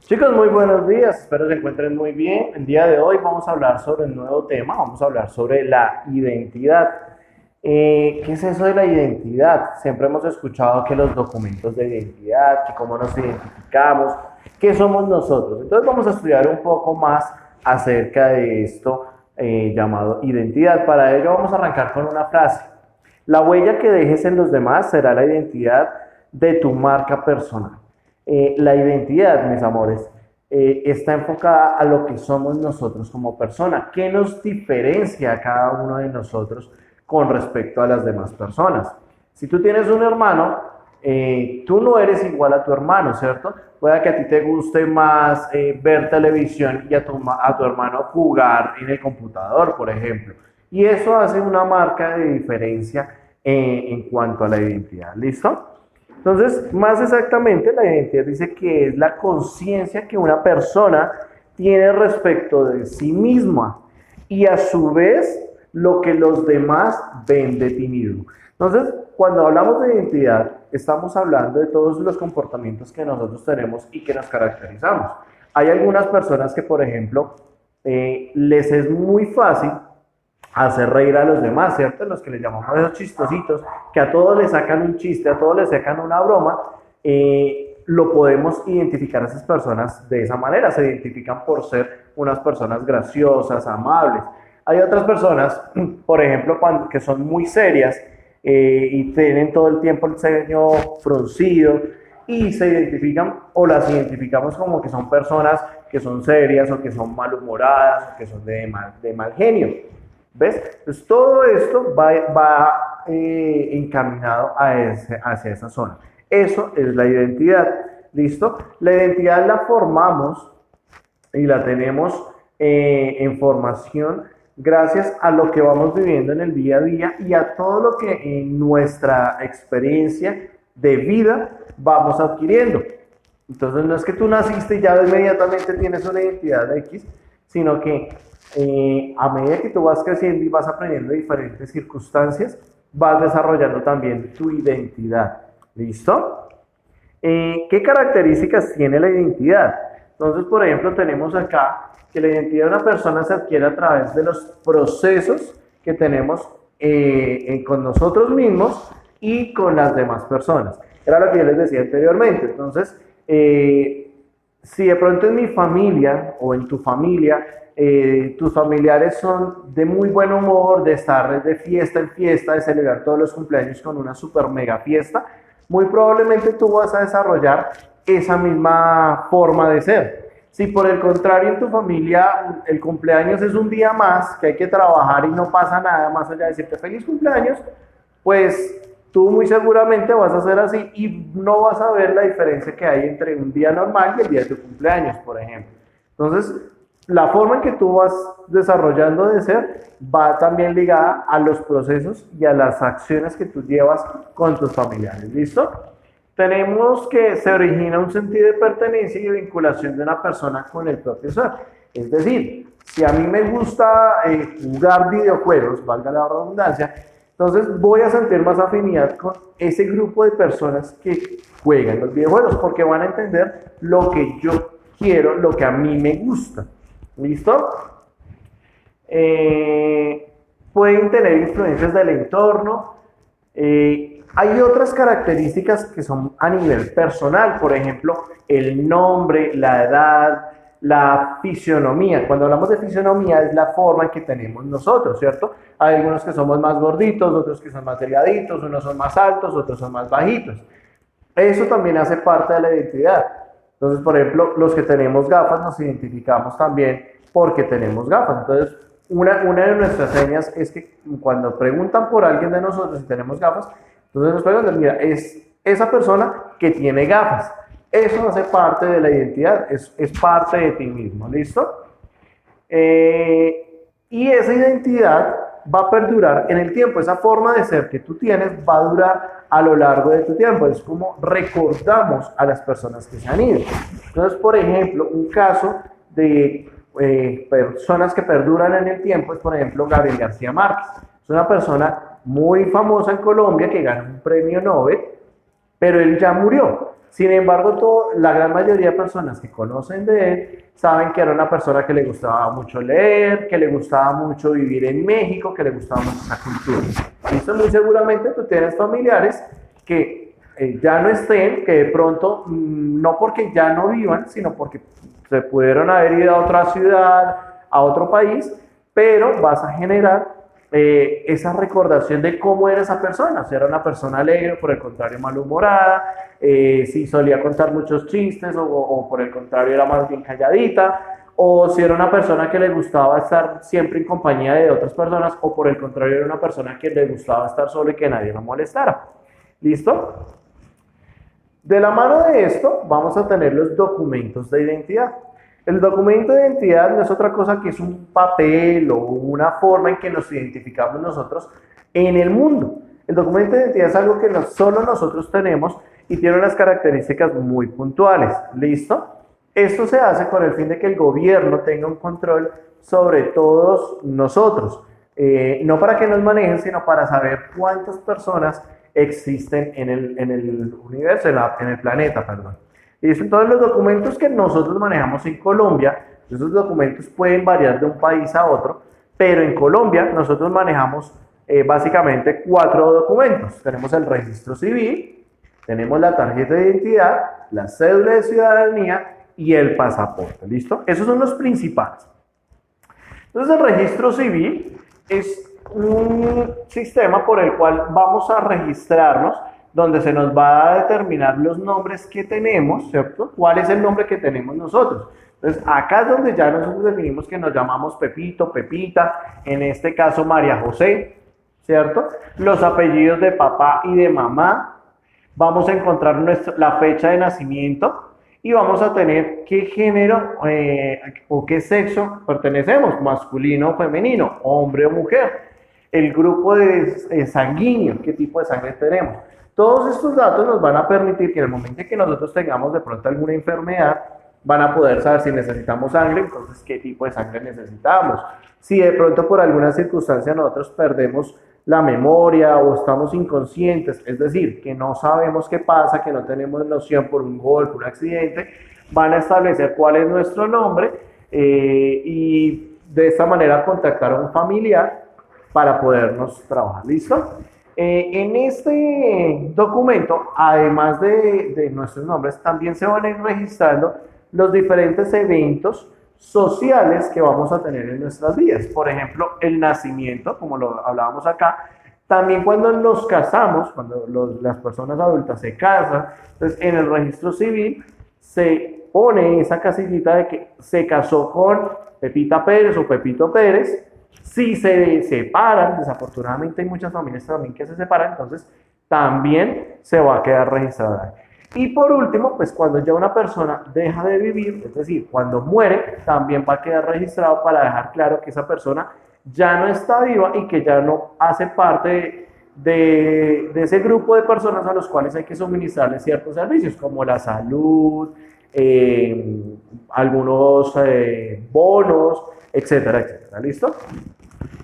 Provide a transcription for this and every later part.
Chicos, muy buenos días, espero se encuentren muy bien. El día de hoy vamos a hablar sobre un nuevo tema, vamos a hablar sobre la identidad. ¿Qué es eso de la identidad? Siempre hemos escuchado que los documentos de identidad, que cómo nos identificamos, qué somos nosotros. Entonces vamos a estudiar un poco más acerca de esto llamado identidad. Para ello vamos a arrancar con una frase. La huella que dejes en los demás será la identidad de tu marca personal. La identidad, mis amores, está enfocada a lo que somos nosotros como persona. ¿Qué nos diferencia a cada uno de nosotros con respecto a las demás personas? Si tú tienes un hermano, tú no eres igual a tu hermano, ¿cierto? Puede que a ti te guste más ver televisión y a tu hermano jugar en el computador, por ejemplo. Y eso hace una marca de diferencia en cuanto a la identidad. ¿Listo? Entonces, más exactamente, la identidad dice que es la conciencia que una persona tiene respecto de sí misma y a su vez lo que los demás ven de ti mismo. Entonces, cuando hablamos de identidad, estamos hablando de todos los comportamientos que nosotros tenemos y que nos caracterizamos. Hay algunas personas que, por ejemplo, les es muy fácil hacer reír a los demás, ¿cierto? Los que les llamamos esos chistositos, que a todos les sacan un chiste, a todos les sacan una broma, lo podemos identificar a esas personas de esa manera, se identifican por ser unas personas graciosas, amables. Hay otras personas, por ejemplo, que son muy serias y tienen todo el tiempo el ceño fruncido y se identifican o las identificamos como que son personas que son serias o que son malhumoradas o que son de mal genio. ¿Ves? Entonces todo esto va encaminado hacia esa zona. Eso es la identidad. ¿Listo? La identidad la formamos y la tenemos en formación gracias a lo que vamos viviendo en el día a día y a todo lo que en nuestra experiencia de vida vamos adquiriendo. Entonces no es que tú naciste y ya inmediatamente tienes una identidad X, sino que a medida que tú vas creciendo y vas aprendiendo diferentes circunstancias, vas desarrollando también tu identidad. ¿Listo? ¿Qué características tiene la identidad? Entonces, por ejemplo, tenemos acá que la identidad de una persona se adquiere a través de los procesos que tenemos con nosotros mismos y con las demás personas. Era lo que yo les decía anteriormente. Entonces, si de pronto en mi familia o en tu familia tus familiares son de muy buen humor, de estar de fiesta en fiesta, de celebrar todos los cumpleaños con una super mega fiesta, muy probablemente tú vas a desarrollar esa misma forma de ser. Si por el contrario en tu familia el cumpleaños es un día más, que hay que trabajar y no pasa nada más allá de decirte feliz cumpleaños, pues tú muy seguramente vas a hacer así y no vas a ver la diferencia que hay entre un día normal y el día de tu cumpleaños, por ejemplo. Entonces, la forma en que tú vas desarrollando de ser va también ligada a los procesos y a las acciones que tú llevas con tus familiares. ¿Listo? Tenemos que se origina un sentido de pertenencia y de vinculación de una persona con el propio ser. Es decir, si a mí me gusta jugar videojuegos, valga la redundancia, entonces voy a sentir más afinidad con ese grupo de personas que juegan los videojuegos porque van a entender lo que yo quiero, lo que a mí me gusta. ¿Listo? Pueden tener influencias del entorno. Hay otras características que son a nivel personal, por ejemplo, el nombre, la edad, la fisionomía. Cuando hablamos de fisionomía es la forma en que tenemos nosotros, ¿cierto? Hay algunos que somos más gorditos, otros que son más delgaditos, unos son más altos, otros son más bajitos. Eso también hace parte de la identidad. Entonces, por ejemplo, los que tenemos gafas nos identificamos también porque tenemos gafas. Entonces, una de nuestras señas es que cuando preguntan por alguien de nosotros si tenemos gafas, entonces nos preguntan, mira, es esa persona que tiene gafas. Eso hace parte de la identidad, es parte de ti mismo, ¿listo? Y esa identidad va a perdurar en el tiempo, esa forma de ser que tú tienes va a durar a lo largo de tu tiempo, es como recordamos a las personas que se han ido. Entonces, por ejemplo, un caso de personas que perduran en el tiempo es, por ejemplo, Gabriel García Márquez. Es una persona muy famosa en Colombia que gana un premio Nobel pero él ya murió. Sin embargo, la gran mayoría de personas que conocen de él saben que era una persona que le gustaba mucho leer, que le gustaba mucho vivir en México, que le gustaba mucho esa cultura. Y eso muy seguramente tú tienes familiares que ya no estén, que de pronto, no porque ya no vivan, sino porque se pudieron haber ido a otra ciudad, a otro país, pero vas a generar esa recordación de cómo era esa persona, si era una persona alegre, por el contrario malhumorada, si solía contar muchos chistes o por el contrario era más bien calladita, o si era una persona que le gustaba estar siempre en compañía de otras personas, o por el contrario era una persona que le gustaba estar solo y que nadie lo molestara. ¿Listo? De la mano de esto vamos a tener los documentos de identidad. El documento de identidad no es otra cosa que es un papel o una forma en que nos identificamos nosotros en el mundo. El documento de identidad es algo que solo nosotros tenemos y tiene unas características muy puntuales. ¿Listo? Esto se hace con el fin de que el gobierno tenga un control sobre todos nosotros. No para que nos manejen, sino para saber cuántas personas existen en el universo, en el planeta, perdón. Entonces los documentos que nosotros manejamos en Colombia, esos documentos pueden variar de un país a otro, pero en Colombia nosotros manejamos básicamente 4 documentos. Tenemos el registro civil, tenemos la tarjeta de identidad, la cédula de ciudadanía y el pasaporte. ¿Listo? Esos son los principales. Entonces el registro civil es un sistema por el cual vamos a registrarnos, donde se nos va a determinar los nombres que tenemos, ¿cierto? ¿Cuál es el nombre que tenemos nosotros? Entonces, acá es donde ya nosotros definimos que nos llamamos Pepito, Pepita, en este caso María José, ¿cierto? Los apellidos de papá y de mamá, vamos a encontrar la fecha de nacimiento y vamos a tener qué género o qué sexo pertenecemos, masculino o femenino, hombre o mujer, el grupo de sanguíneo, qué tipo de sangre tenemos. Todos estos datos nos van a permitir que en el momento en que nosotros tengamos de pronto alguna enfermedad, van a poder saber si necesitamos sangre, entonces qué tipo de sangre necesitamos. Si de pronto por alguna circunstancia nosotros perdemos la memoria o estamos inconscientes, es decir, que no sabemos qué pasa, que no tenemos noción por un golpe, un accidente, van a establecer cuál es nuestro nombre y de esta manera contactar a un familiar para podernos trabajar. ¿Listo? En este documento, además de nuestros nombres, también se van a ir registrando los diferentes eventos sociales que vamos a tener en nuestras vidas. Por ejemplo, el nacimiento, como lo hablábamos acá. También cuando nos casamos, cuando las personas adultas se casan, entonces en el registro civil se pone esa casillita de que se casó con Pepita Pérez o Pepito Pérez. Si se separan, desafortunadamente hay muchas familias también que se separan, entonces también se va a quedar registrada. Y por último, pues cuando ya una persona deja de vivir, es decir, cuando muere, también va a quedar registrado para dejar claro que esa persona ya no está viva y que ya no hace parte de ese grupo de personas a los cuales hay que suministrarles ciertos servicios, como la salud, algunos bonos, etcétera, etcétera. ¿Listo?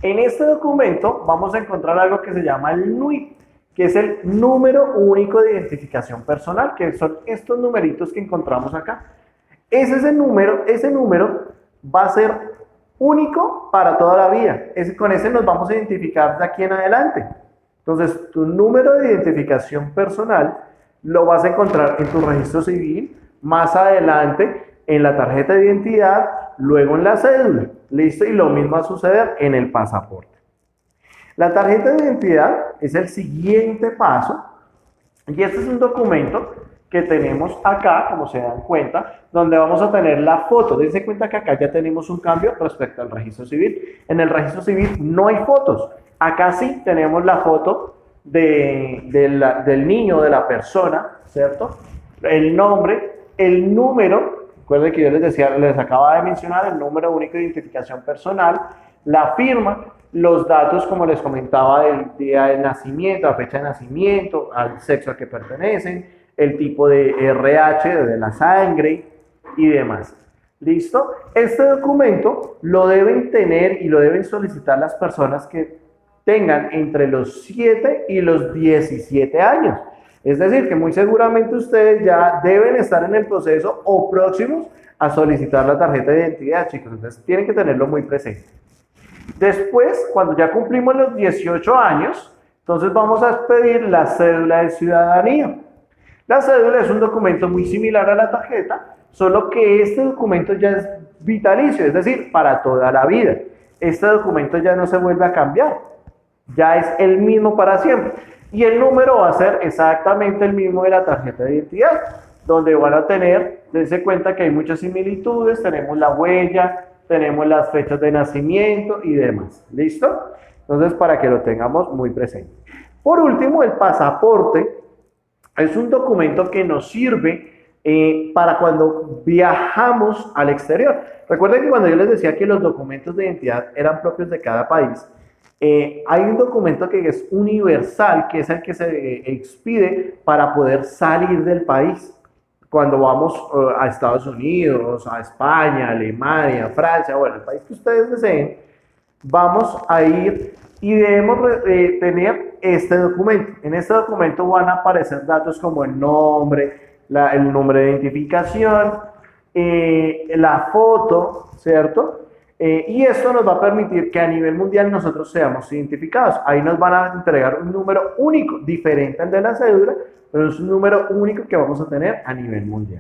En este documento vamos a encontrar algo que se llama el NUIP, que es el número único de identificación personal, que son estos numeritos que encontramos acá. Ese número va a ser único para toda la vida. Con ese nos vamos a identificar de aquí en adelante. Entonces, tu número de identificación personal lo vas a encontrar en tu registro civil, más adelante en la tarjeta de identidad, luego en la cédula. ¿Listo? Y lo mismo va a suceder en el pasaporte. La tarjeta de identidad es el siguiente paso y este es un documento que tenemos acá, como se dan cuenta, donde vamos a tener la foto. Dense cuenta que acá ya tenemos un cambio respecto al registro civil. En el registro civil no hay fotos. Acá sí tenemos la foto del niño, de la persona, ¿cierto? El nombre, el número, recuerden que yo les acababa de mencionar el número único de identificación personal, la firma, los datos, como les comentaba, del día de nacimiento, la fecha de nacimiento, al sexo al que pertenecen, el tipo de RH, de la sangre y demás. ¿Listo? Este documento lo deben tener y lo deben solicitar las personas que tengan entre los 7 y los 17 años. Es decir, que muy seguramente ustedes ya deben estar en el proceso o próximos a solicitar la tarjeta de identidad, chicos. Entonces tienen que tenerlo muy presente. Después, cuando ya cumplimos los 18 años, entonces vamos a pedir la cédula de ciudadanía. La cédula es un documento muy similar a la tarjeta, solo que este documento ya es vitalicio, es decir, para toda la vida. Este documento ya no se vuelve a cambiar, ya es el mismo para siempre. Y el número va a ser exactamente el mismo de la tarjeta de identidad, donde van a tener, dense cuenta que hay muchas similitudes, tenemos la huella, tenemos las fechas de nacimiento y demás. ¿Listo? Entonces, para que lo tengamos muy presente. Por último, el pasaporte es un documento que nos sirve para cuando viajamos al exterior. Recuerden que cuando yo les decía que los documentos de identidad eran propios de cada país, hay un documento que es universal, que es el que se expide para poder salir del país. Cuando vamos a Estados Unidos, a España, Alemania, Francia, bueno, el país que ustedes deseen, vamos a ir y debemos tener este documento. En este documento van a aparecer datos como el nombre, el número de identificación, la foto, ¿cierto? Y esto nos va a permitir que a nivel mundial nosotros seamos identificados. Ahí nos van a entregar un número único, diferente al de la cédula, pero es un número único que vamos a tener a nivel mundial.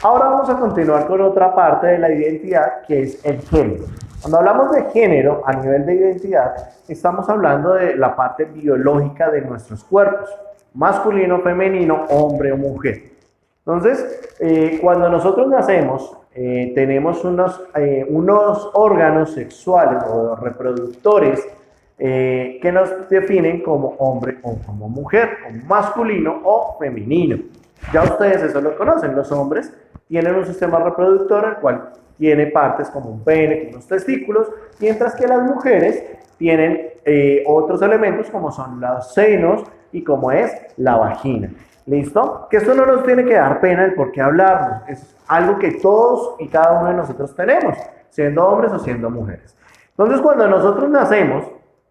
Ahora vamos a continuar con otra parte de la identidad, que es el género. Cuando hablamos de género a nivel de identidad, estamos hablando de la parte biológica de nuestros cuerpos, masculino, femenino, hombre o mujer. Entonces, cuando nosotros nacemos, tenemos unos órganos sexuales o reproductores que nos definen como hombre o como mujer, como masculino o femenino. Ya ustedes eso lo conocen, los hombres tienen un sistema reproductor el cual tiene partes como un pene, como unos testículos, mientras que las mujeres tienen otros elementos como son los senos y como es la vagina. ¿Listo? Que esto no nos tiene que dar pena el por qué hablarnos, es algo que todos y cada uno de nosotros tenemos, siendo hombres o siendo mujeres. Entonces, cuando nosotros nacemos,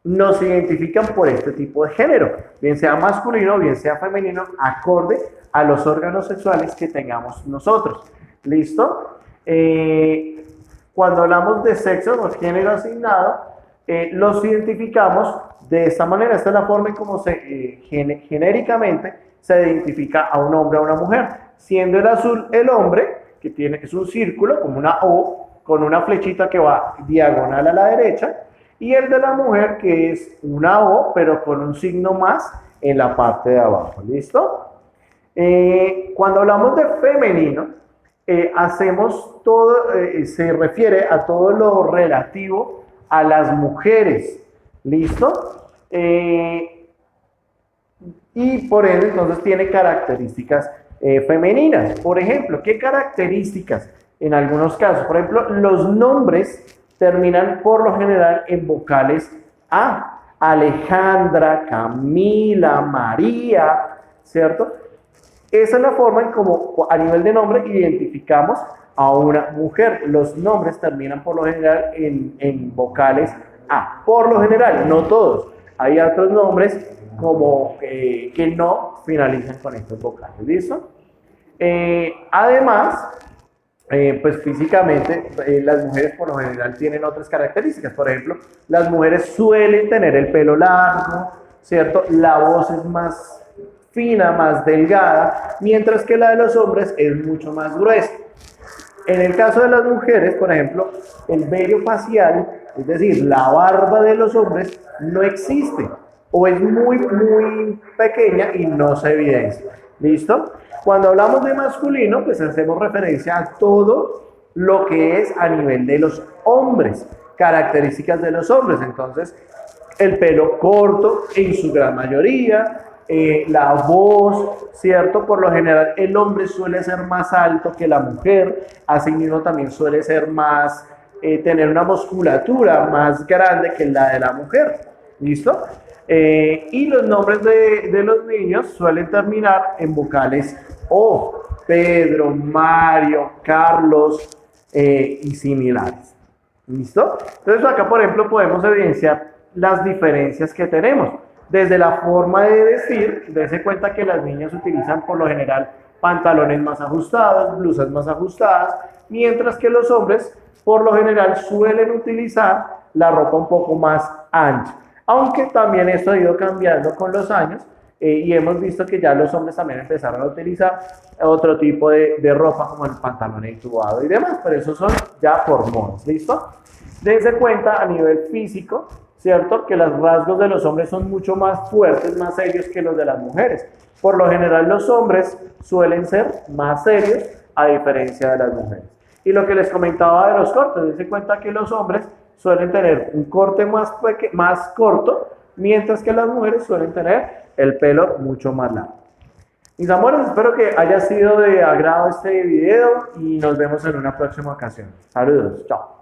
nos identifican por este tipo de género, bien sea masculino, bien sea femenino, acorde a los órganos sexuales que tengamos nosotros. ¿Listo? Cuando hablamos de sexo o género asignado, los identificamos de esta manera. Esta es la forma en cómo genéricamente se identifica a un hombre o a una mujer, siendo el azul el hombre, que es un círculo como una O, con una flechita que va diagonal a la derecha, y el de la mujer que es una O, pero con un signo más en la parte de abajo. ¿Listo? Cuando hablamos de femenino, hacemos todo, se refiere a todo lo relativo a las mujeres. ¿Listo? Y por ende, entonces tiene características femeninas. Por ejemplo, ¿qué características? En algunos casos, por ejemplo, los nombres terminan por lo general en vocales A. Alejandra, Camila, María, ¿cierto? Esa es la forma en cómo a nivel de nombre identificamos a una mujer. Los nombres terminan por lo general en vocales A. Por lo general, no todos. Hay otros nombres como que no finalizan con estos vocales. ¿Listo? Además, pues físicamente las mujeres por lo general tienen otras características. Por ejemplo, las mujeres suelen tener el pelo largo, ¿cierto? La voz es más fina, más delgada, mientras que la de los hombres es mucho más gruesa. En el caso de las mujeres, por ejemplo, el vello facial, es decir, la barba de los hombres no existe o es muy, muy pequeña y no se evidencia. ¿Listo? Cuando hablamos de masculino, pues hacemos referencia a todo lo que es a nivel de los hombres, características de los hombres. Entonces, el pelo corto en su gran mayoría, la voz, ¿cierto? Por lo general, el hombre suele ser más alto que la mujer, asimismo también suele ser más, tener una musculatura más grande que la de la mujer. ¿Listo? Y los nombres de los niños suelen terminar en vocales O, Pedro, Mario, Carlos y similares. ¿Listo? Entonces acá, por ejemplo, podemos evidenciar las diferencias que tenemos. Desde la forma de vestir, dése cuenta que las niñas utilizan por lo general pantalones más ajustados, blusas más ajustadas, mientras que los hombres por lo general suelen utilizar la ropa un poco más ancha. Aunque también esto ha ido cambiando con los años y hemos visto que ya los hombres también empezaron a utilizar otro tipo de ropa como el pantalón entubado y demás, pero eso son ya por modas, ¿listo? Dense cuenta a nivel físico, ¿cierto? Que los rasgos de los hombres son mucho más fuertes, más serios que los de las mujeres. Por lo general los hombres suelen ser más serios a diferencia de las mujeres. Y lo que les comentaba de los cortes, dense cuenta que los hombres suelen tener un corte más corto, mientras que las mujeres suelen tener el pelo mucho más largo. Mis amores, espero que haya sido de agrado este video y nos vemos en una próxima ocasión. Saludos, chao.